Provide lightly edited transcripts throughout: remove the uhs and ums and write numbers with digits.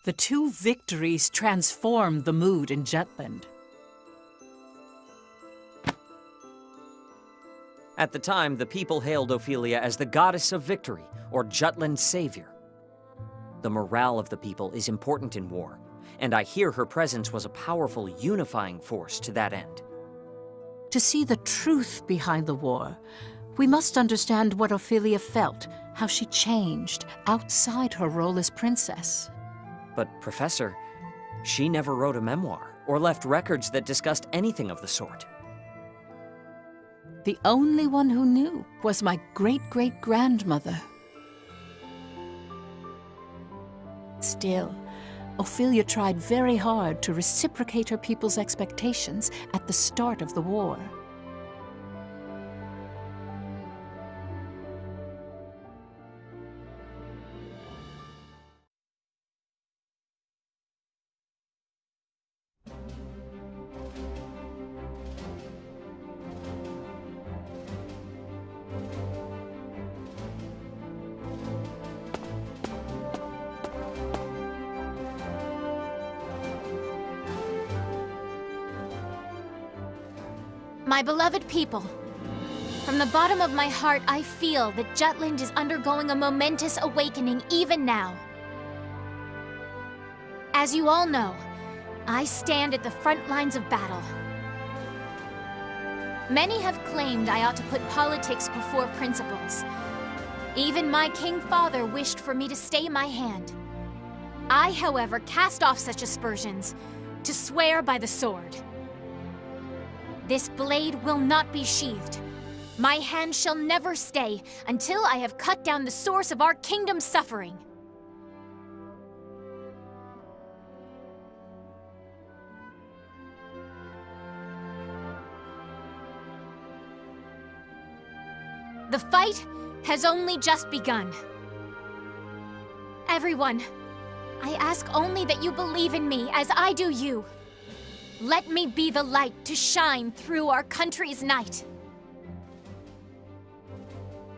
The two victories transformed the mood in Jutland. At the time, the people hailed Ophelia as the goddess of victory, or Jutland's savior. The morale of the people is important in war, and I hear her presence was a powerful unifying force to that end. To see the truth behind the war, we must understand what Ophelia felt, how she changed outside her role as princess. But, Professor, she never wrote a memoir or left records that discussed anything of the sort. The only one who knew was my great-great-grandmother. Still, Ophelia tried very hard to reciprocate her people's expectations at the start of the war. My beloved people, from the bottom of my heart, I feel that Jutland is undergoing a momentous awakening even now. As you all know, I stand at the front lines of battle. Many have claimed I ought to put politics before principles. Even my king father wished for me to stay my hand. I, however, cast off such aspersions to swear by the sword. This blade will not be sheathed. My hand shall never stay until I have cut down the source of our kingdom's suffering. The fight has only just begun. Everyone, I ask only that you believe in me as I do you. Let me be the light to shine through our country's night.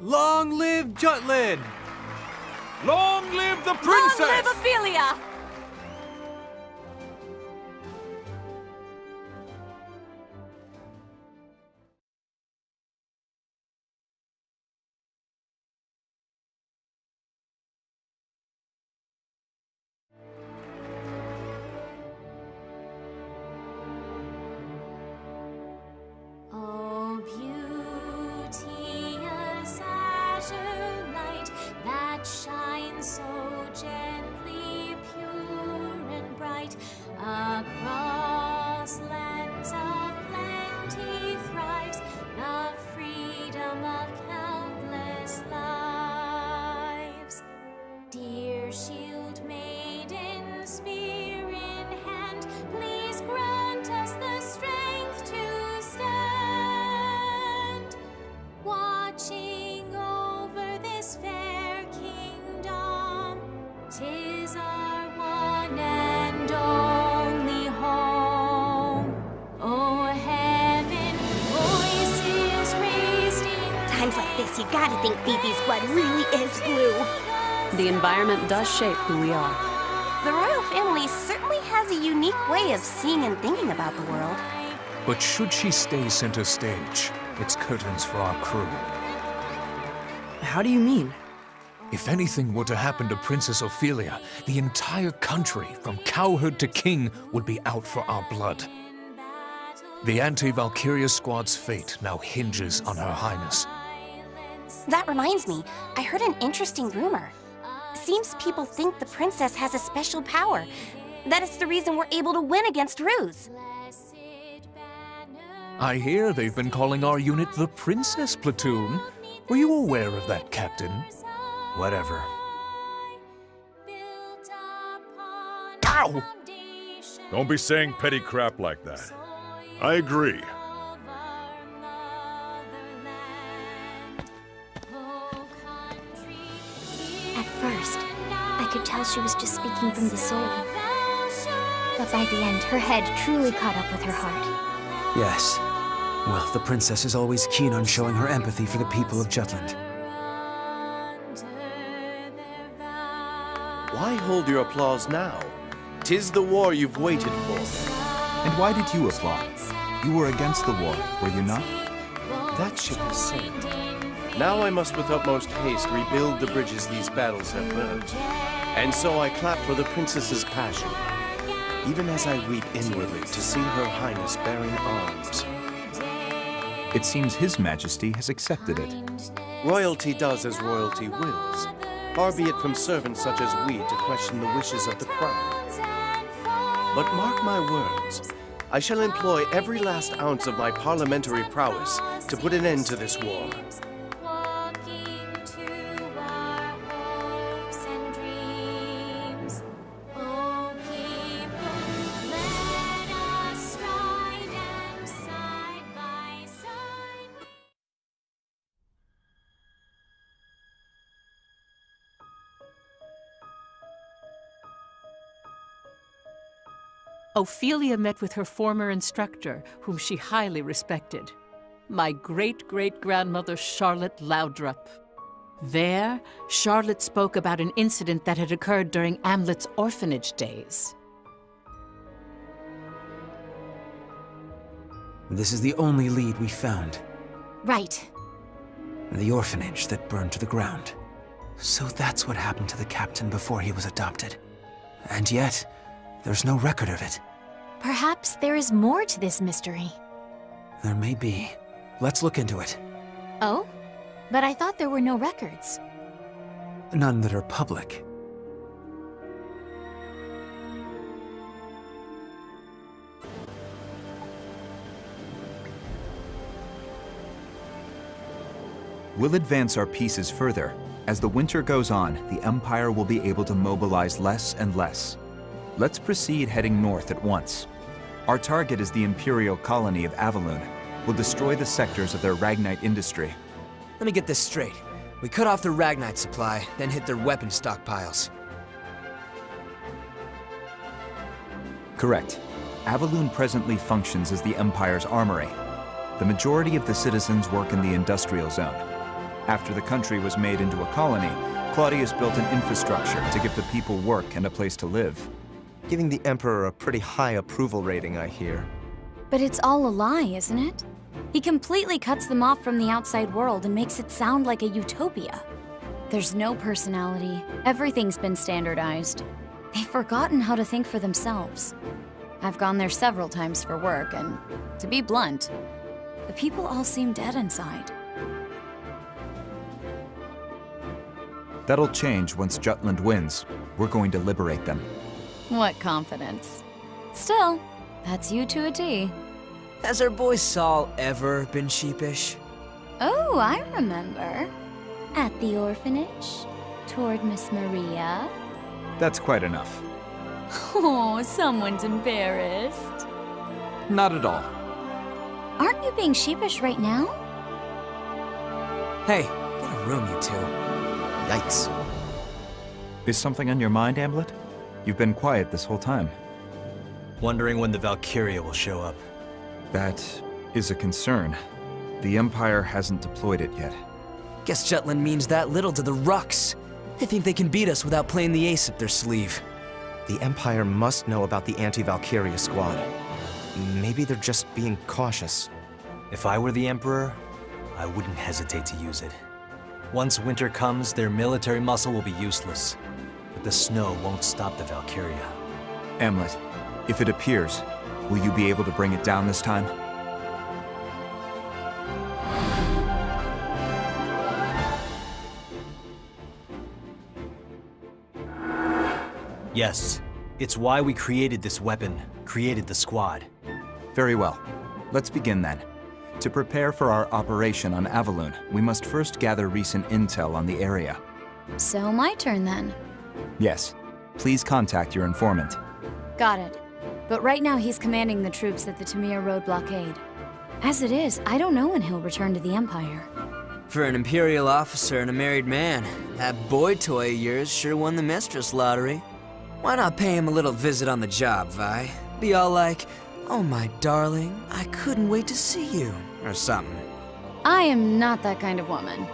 Long live Jutland! Long live the princess! Long live Ophelia! Oh, beauteous azure light that shines so gently, pure and bright, across lands of plenty thrives the freedom of countless lives. Dear shield maiden, spear in hand, please grant us the strength to stand, watching over this fair kingdom. 'Tis our one and only home. Oh, heaven, voices raised in Times like this, you gotta think Fifi's blood really is blue. The environment does shape who we are. The royal family certainly has a unique way of seeing and thinking about the world. But should she stay center stage, it's curtains for our crew. How do you mean? If anything were to happen to Princess Ophelia, the entire country, from cowherd to king, would be out for our blood. The anti-Valkyria squad's fate now hinges on Her Highness. That reminds me, I heard an interesting rumor. Seems people think the princess has a special power. That it's the reason we're able to win against Ruse. I hear they've been calling our unit the Princess Platoon. Were you aware of that, Captain? Whatever. Ow! Don't be saying petty crap like that. I agree. At first, I could tell she was just speaking from the soul. But by the end, her head truly caught up with her heart. Yes. Well, the princess is always keen on showing her empathy for the people of Jutland. Why hold your applause now? 'Tis the war you've waited for. And why did you applaud? You were against the war, were you not? That ship has sailed. Now I must with utmost haste rebuild the bridges these battles have burnt. And so I clap for the princess's passion, even as I weep inwardly to see her highness bearing arms. It seems His Majesty has accepted it. Royalty does as royalty wills. Far be it from servants such as we to question the wishes of the crown. But mark my words, I shall employ every last ounce of my parliamentary prowess to put an end to this war. Ophelia met with her former instructor, whom she highly respected, my great-great-grandmother Charlotte Loudrup. There, Charlotte spoke about an incident that had occurred during Amlet's orphanage days. This is the only lead we found. Right. The orphanage that burned to the ground. So that's what happened to the captain before he was adopted. And yet, there's no record of it. Perhaps there is more to this mystery. There may be. Let's look into it. Oh? But I thought there were no records. None that are public. We'll advance our pieces further. As the winter goes on, the Empire will be able to mobilize less and less. Let's proceed heading north at once. Our target is the Imperial colony of Avaloon. We'll destroy the sectors of their Ragnite industry. Let me get this straight. We cut off their Ragnite supply, then hit their weapon stockpiles. Correct. Avaloon presently functions as the Empire's armory. The majority of the citizens work in the industrial zone. After the country was made into a colony, Claudius built an infrastructure to give the people work and a place to live. Giving the Emperor a pretty high approval rating, I hear. But it's all a lie, isn't it? He completely cuts them off from the outside world and makes it sound like a utopia. There's no personality. Everything's been standardized. They've forgotten how to think for themselves. I've gone there several times for work, and to be blunt, the people all seem dead inside. That'll change once Jutland wins. We're going to liberate them. What confidence. Still, that's you to a T. Has our boy Saul ever been sheepish? Oh, I remember. At the orphanage, toward Miss Maria. That's quite enough. Oh, someone's embarrassed. Not at all. Aren't you being sheepish right now? Hey, get a room, you two. Yikes. Is something on your mind, Amulet? You've been quiet this whole time. Wondering when the Valkyria will show up. That is a concern. The Empire hasn't deployed it yet. Guess Jutland means that little to the Rux. They think they can beat us without playing the ace up their sleeve. The Empire must know about the anti-Valkyria squad. Maybe they're just being cautious. If I were the Emperor, I wouldn't hesitate to use it. Once winter comes, their military muscle will be useless. But the snow won't stop the Valkyria. Amulet, if it appears, will you be able to bring it down this time? Yes. It's why we created this weapon, created the squad. Very well. Let's begin then. To prepare for our operation on Avaloon, we must first gather recent intel on the area. So my turn then. Yes. Please contact your informant. Got it. But right now he's commanding the troops at the Tamir Road blockade. As it is, I don't know when he'll return to the Empire. For an Imperial officer and a married man, that boy toy of yours sure won the mistress lottery. Why not pay him a little visit on the job, Vi? Be all like, "Oh my darling, I couldn't wait to see you," or something. I am not that kind of woman.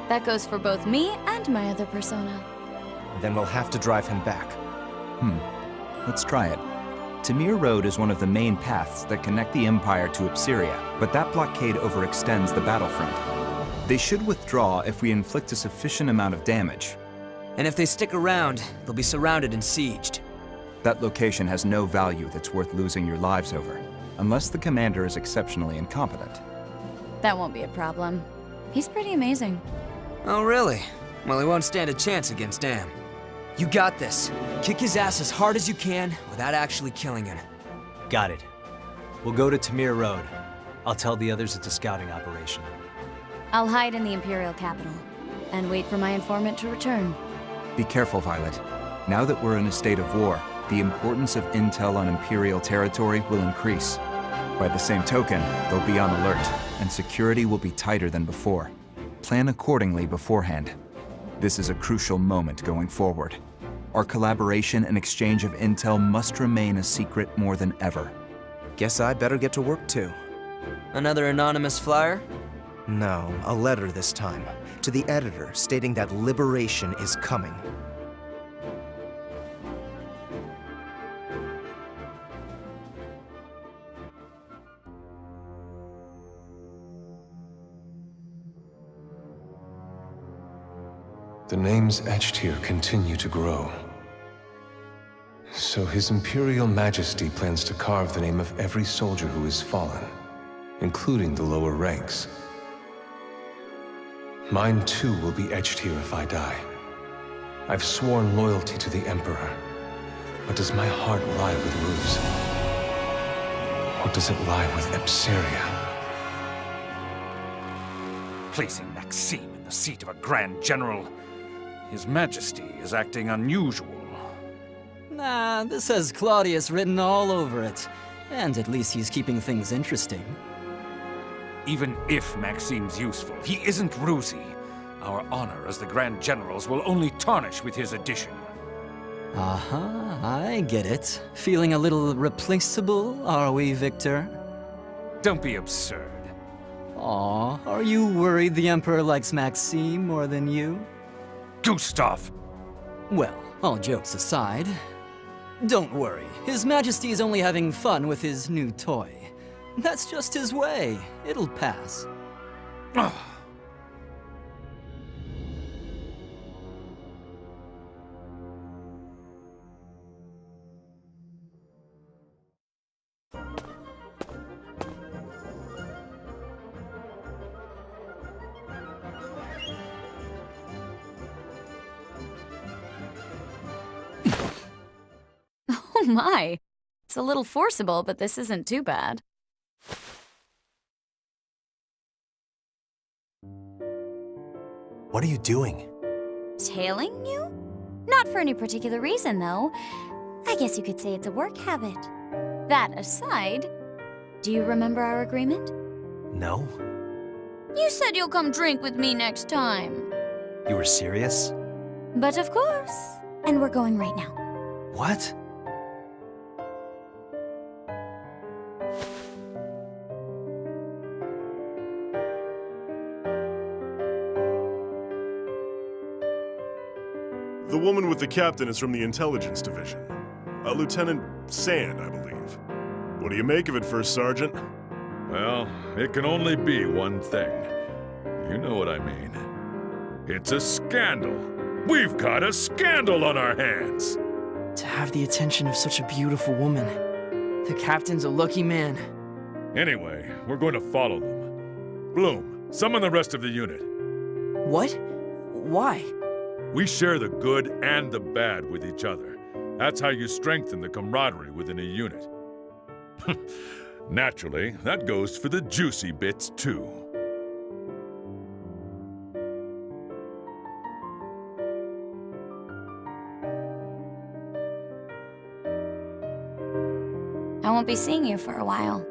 That goes for both me and my other persona. Then we'll have to drive him back. Let's try it. Tamir Road is one of the main paths that connect the Empire to Epsiria, but that blockade overextends the battlefront. They should withdraw if we inflict a sufficient amount of damage. And if they stick around, they'll be surrounded and sieged. That location has no value that's worth losing your lives over, unless the commander is exceptionally incompetent. That won't be a problem. He's pretty amazing. Oh, really? Well, he won't stand a chance against Am. You got this. Kick his ass as hard as you can without actually killing him. Got it. We'll go to Tamir Road. I'll tell the others it's a scouting operation. I'll hide in the Imperial capital and wait for my informant to return. Be careful, Violet. Now that we're in a state of war, the importance of intel on Imperial territory will increase. By the same token, they'll be on alert, and security will be tighter than before. Plan accordingly beforehand. This is a crucial moment going forward. Our collaboration and exchange of intel must remain a secret more than ever. Guess I better get to work too. Another anonymous flyer? No, a letter this time. To the editor, stating that liberation is coming. The names etched here continue to grow. So His Imperial Majesty plans to carve the name of every soldier who has fallen, including the lower ranks. Mine too will be etched here if I die. I've sworn loyalty to the Emperor, but does my heart lie with Ruse? Or does it lie with Epsiria? Placing Maxime in the seat of a Grand General, His Majesty is acting unusual. Nah, this has Claudius written all over it. And at least he's keeping things interesting. Even if Maxime's useful, he isn't Rusy. Our honor as the Grand Generals will only tarnish with his addition. I get it. Feeling a little replaceable, are we, Victor? Don't be absurd. Aw, are you worried the Emperor likes Maxime more than you? Gustav! Well, all jokes aside, don't worry. His Majesty is only having fun with his new toy. That's just his way. It'll pass. Oh my! It's a little forcible, but this isn't too bad. What are you doing? Tailing you? Not for any particular reason, though. I guess you could say it's a work habit. That aside, do you remember our agreement? No. You said you'll come drink with me next time. You were serious? But of course. And we're going right now. What? The woman with the captain is from the intelligence division. Lieutenant Sand, I believe. What do you make of it, First Sergeant? Well, it can only be one thing. You know what I mean. It's a scandal. We've got a scandal on our hands. To have the attention of such a beautiful woman. The captain's a lucky man. Anyway, we're going to follow them. Bloom, summon the rest of the unit. What? Why? We share the good and the bad with each other. That's how you strengthen the camaraderie within a unit. Naturally, that goes for the juicy bits, too. I won't be seeing you for a while.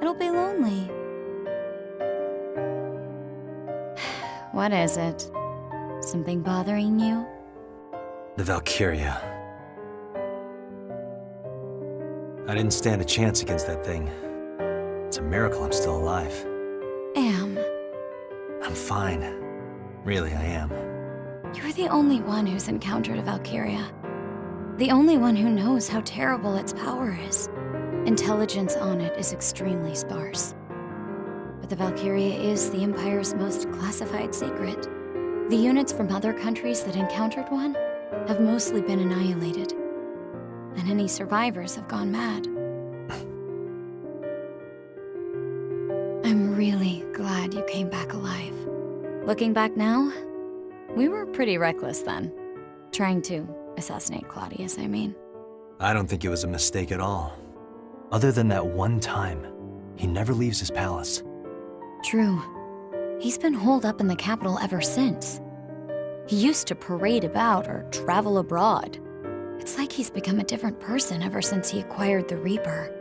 It'll be lonely. What is it? Something bothering you? The Valkyria. I didn't stand a chance against that thing. It's a miracle I'm still alive. Am. I'm fine. Really, I am. You're the only one who's encountered a Valkyria. The only one who knows how terrible its power is. Intelligence on it is extremely sparse. But the Valkyria is the Empire's most classified secret. The units from other countries that encountered one have mostly been annihilated. And any survivors have gone mad. I'm really glad you came back alive. Looking back now, we were pretty reckless then. Trying to assassinate Claudius, I mean. I don't think it was a mistake at all. Other than that one time, he never leaves his palace. True. He's been holed up in the capital ever since. He used to parade about or travel abroad. It's like he's become a different person ever since he acquired the Reaper.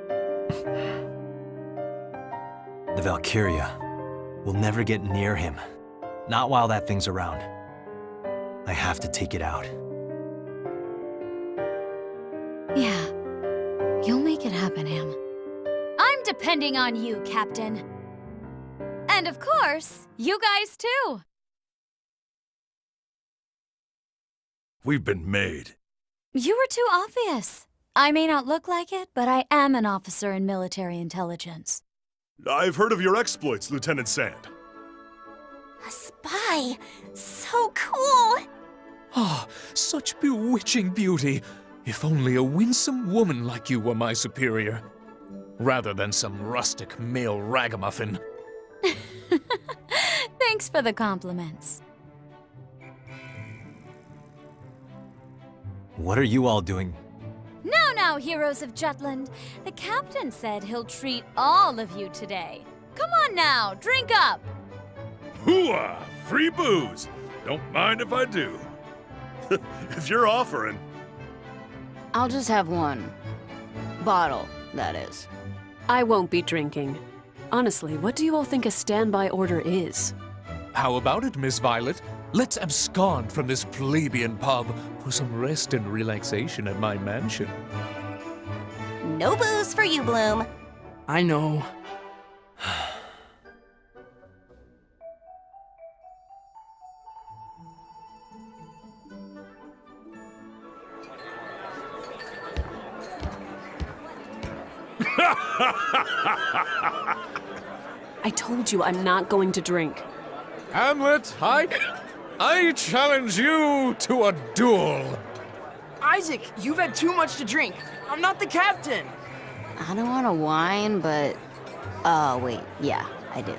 The Valkyria will never get near him. Not while that thing's around. I have to take it out. Yeah. You'll make it happen, Am. I'm depending on you, Captain. And of course, you guys too. We've been made. You were too obvious. I may not look like it, but I am an officer in military intelligence. I've heard of your exploits, Lieutenant Sand. A spy! So cool! Ah, such bewitching beauty. If only a winsome woman like you were my superior. Rather than some rustic male ragamuffin. Thanks for the compliments. What are you all doing? Now, heroes of Jutland, the captain said he'll treat all of you today. Come on now, drink up! Hooah! Free booze! Don't mind if I do. If you're offering. I'll just have one. Bottle, that is. I won't be drinking. Honestly, what do you all think a standby order is? How about it, Miss Violet? Let's abscond from this plebeian pub for some rest and relaxation at my mansion. No booze for you, Bloom. I know. I told you I'm not going to drink. Hamlet, I challenge you to a duel. Isaac, you've had too much to drink. I'm not the captain. I don't want to whine, but... Oh, wait, yeah, I do.